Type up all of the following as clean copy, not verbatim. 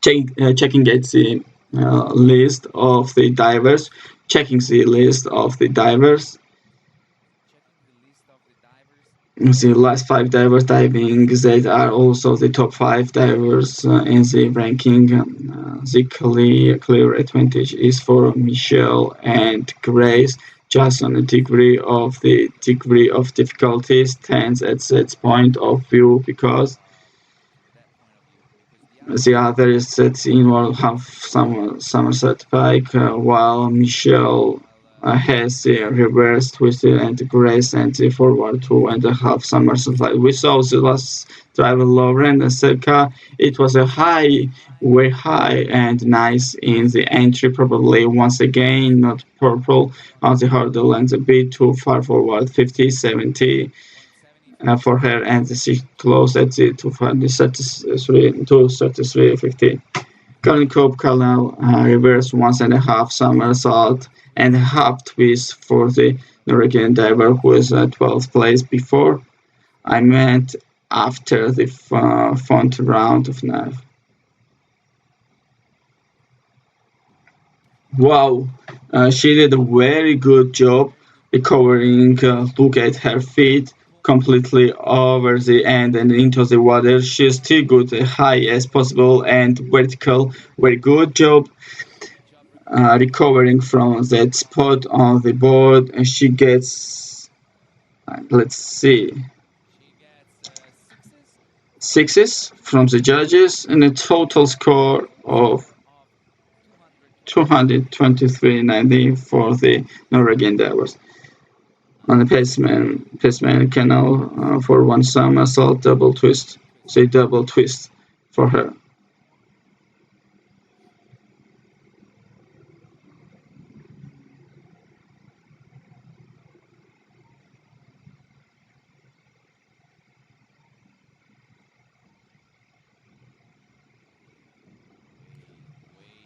checking at the list of the divers, checking the list of the divers. The last five divers diving that are also the top five divers in the ranking. The clear advantage is for Michelle and Grace. Just on the degree of difficulty stands at that point of view because the others that involve have some somersault pike, while Michelle has the reverse twisted and Grace and the forward 2.5 somersault pike. We saw the last driver Lauren and Selka. It was a high, way high and nice in the entry, probably once again not purple on the hurdle and a bit too far forward, 50, 70 for her, and she closed at the 233.50. Colin Cope Canal reversed 1.5 somersault and a half twist for the Norwegian diver who was 12th place before. I meant after the front round of knife. Wow, she did a very good job recovering. Look at her feet completely over the end and into the water. She still got as high as possible and vertical. Very good job recovering from that spot on the board. And she gets, let's see, sixes from the judges and a total score of 223.90 for the Norwegian divers. On the paceman canal for one somersault double twist, say double twist for her.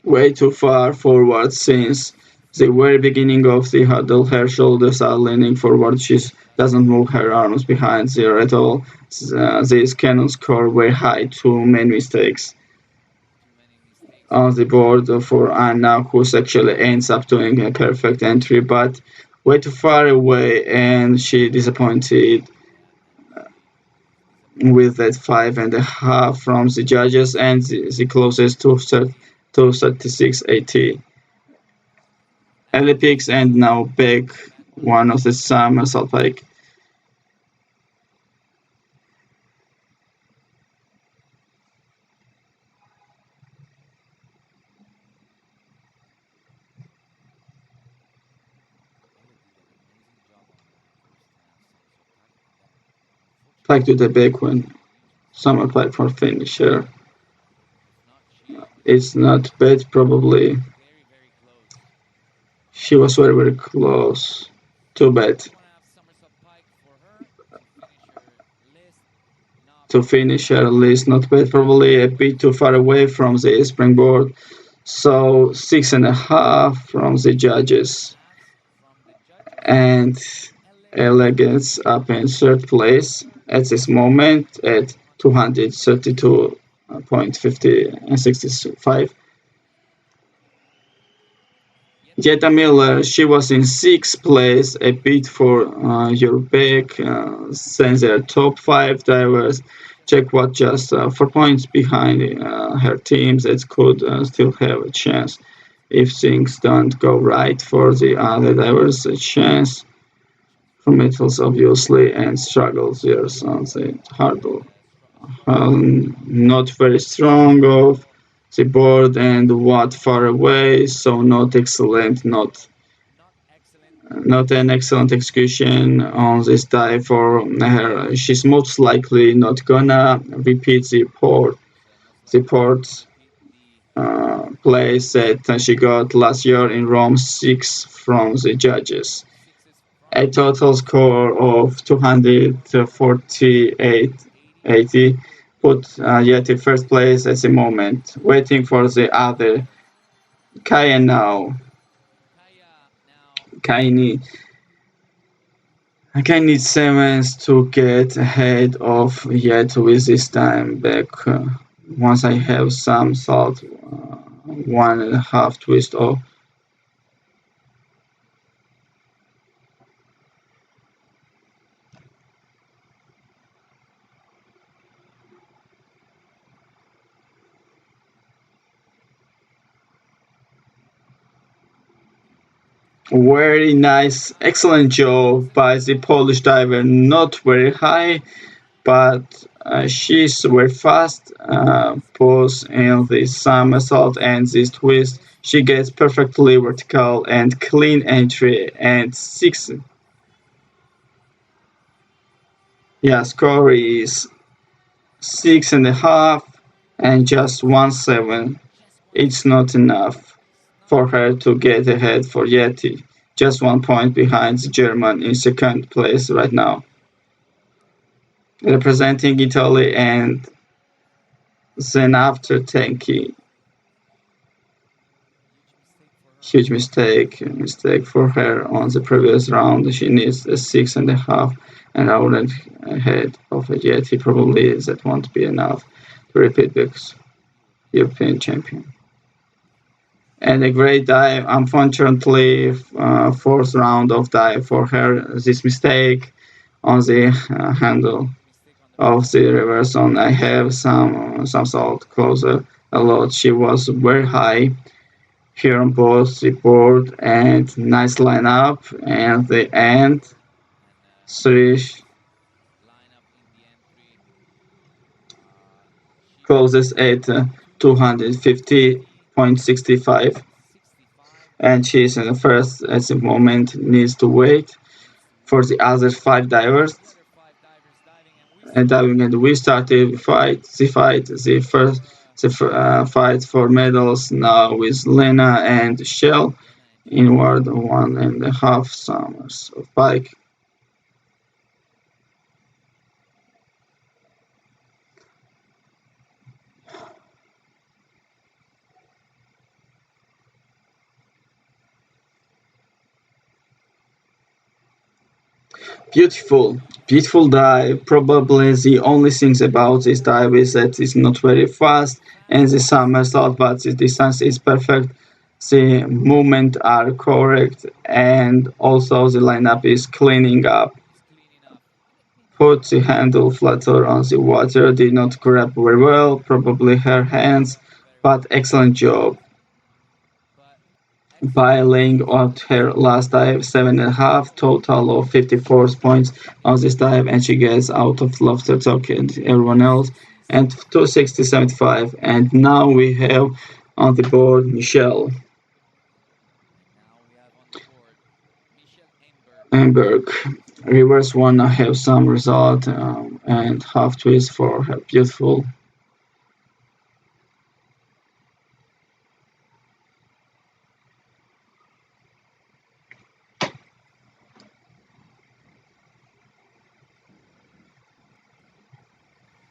Way too far forward since the very beginning of the hurdle. Her shoulders are leaning forward. She doesn't move her arms behind her at all. This cannot score very high. Too many mistakes on the board for Anna, who actually ends up doing a perfect entry, but way too far away, and she disappointed with that 5.5 from the judges, and the closest to 36.80. Olympics and now back one of the somersault pike. Pike to the back one. Summer pike for finisher. It's not bad, probably. She was very, very close. Too bad. To finish her list, not bad, probably a bit too far away from the springboard. So 6.5 from the judges. And Elegance up in third place at this moment at 232.50 and 65. Jetta Miller, she was in sixth place, a bit for your back, since their top five divers. Check what just 4 points behind her team that could still have a chance if things don't go right for the other divers. A chance for medals, obviously, and struggles there on the hurdle. Not very strong off the board and what far away, so not excellent, not an excellent execution on this dive for her. She's most likely not gonna repeat the port place that she got last year in Rome 6 from the judges. A total score of 248.80 put yet in first place at the moment, waiting for the other. Kaya now. Kaya needs 7 to get ahead of yet with this time back Once I have some salt, 1.5 twist of very nice, excellent job by the Polish diver. Not very high, but she's very fast. Both in the somersault and this twist, she gets perfectly vertical and clean entry. And six, yeah, score is 6.5 and just 1.7. It's not enough for her to get ahead for Yeti. Just 1 point behind the German in second place right now. Representing Italy and then after Tenki. Huge mistake for her on the previous round. She needs a 6.5 and already ahead of a Yeti. Probably that won't be enough to repeat because European champion. And a great dive. Unfortunately, fourth round of dive for her. This mistake on the handle of the reverse on. I have some salt closer a lot. She was very high here on both the board and nice lineup and the end three closes at 250.65 and she's in the first at the moment needs to wait for the other five divers and diving and we started the first fight for medals now with Lena and Shell inward 1.5 summers of bike. Beautiful dive. Probably the only things about this dive is that it's not very fast and the somersault, but the distance is perfect. The movement are correct and also the lineup is cleaning up. Put the handle flatter on the water, did not grab very well, probably her hands, but excellent job by laying out her last dive 7.5 total of 54 points on this dive and she gets out of laughter talking to everyone else and 260.75 and now we have on the board Michelle Amberg reverse one I have some result and half twist for her beautiful.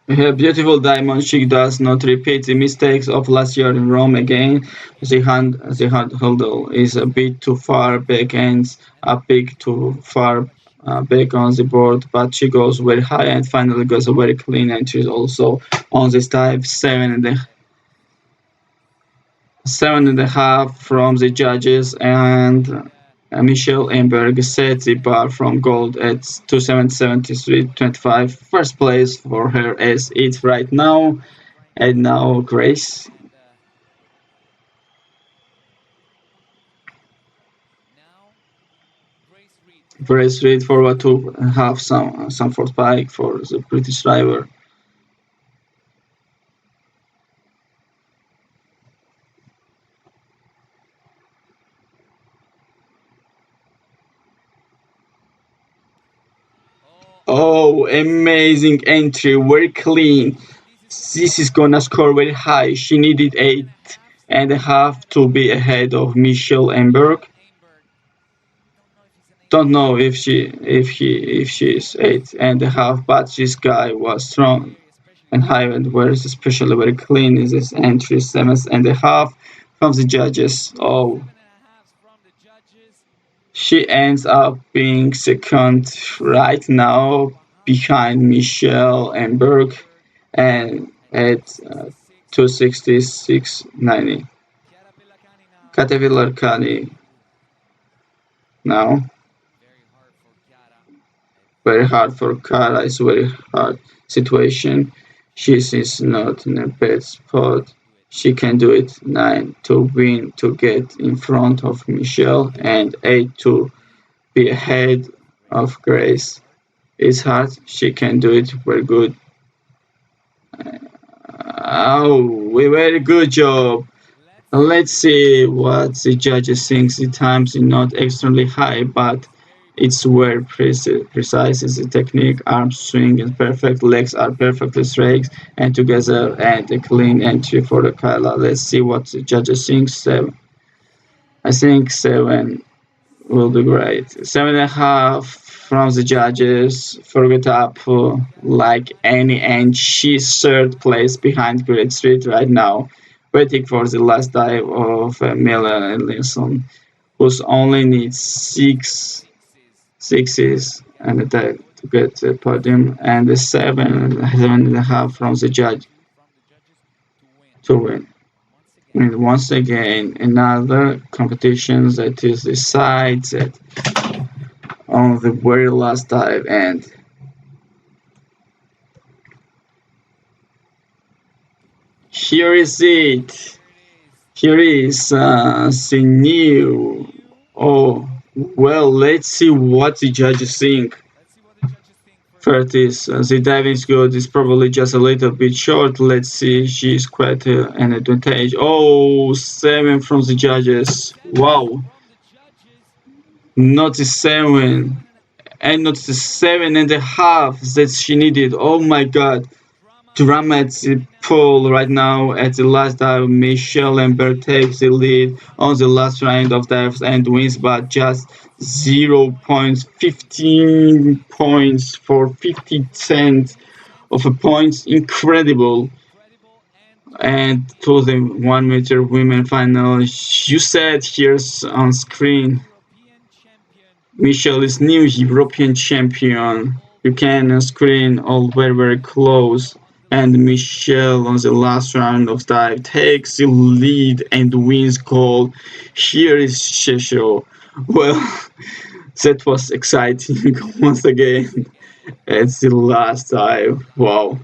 Her beautiful diamond she does not repeat the mistakes of last year in Rome again. The handle is a bit too far back and a bit too far back on the board, but she goes very high and finally goes a very clean entry also on this dive 7.5 from the judges and Michelle Amberg set the bar from gold at 273.25. First place for her as it's right now. And now Grace. Very straightforward to have some for spike for the British driver. Oh, amazing entry, very clean. This is gonna score very high. She needed 8.5 to be ahead of Michelle Amberg. Don't know if she is 8.5, but this guy was strong and high and was especially very clean in this entry 7.5 from the judges. Oh, she ends up being second right now behind Michelle Amberg and at 266.90. Caterpillar Kani now. Very hard for Kara. It's very hard situation. She is not in a bad spot. She can do it. 9 to win to get in front of Michelle and 8 to be ahead of Grace. It's hard. She can do it very good. Oh, very good job. Let's see what the judges think. The times is not extremely high, but it's very precise. It's the technique, arm swing is perfect, legs are perfectly straight and together, and a clean entry for the Kyla. Let's see what the judges think. Seven. I think seven will be great. 7.5 from the judges. Forget up like any, and she's third place behind Great Street right now, waiting for the last dive of Miller and Linson, who's only needs sixes and a dive to get the podium, and the 7.5 from the judge to win. And once again, another competition that is decided on the very last dive, and here is it. Here is the new. Oh, well, let's see what the judges think. First is the diving squad is probably just a little bit short. Let's see, she's quite an advantage. Oh, 7 from the judges. Wow, not the 7, and not the 7.5 that she needed. Oh my god. Dramatic pull right now at the last dive. Michelle Lambert takes the lead on the last round of dives and wins by just 0.15 points for 50 cents of a point. Incredible. And to the 1 meter women final, you said here's on screen. Michelle is new European champion. You can screen all very very close, and Michelle on the last round of dive takes the lead and wins gold. Here is Shesho. Well, that was exciting once again. It's the last dive. Wow.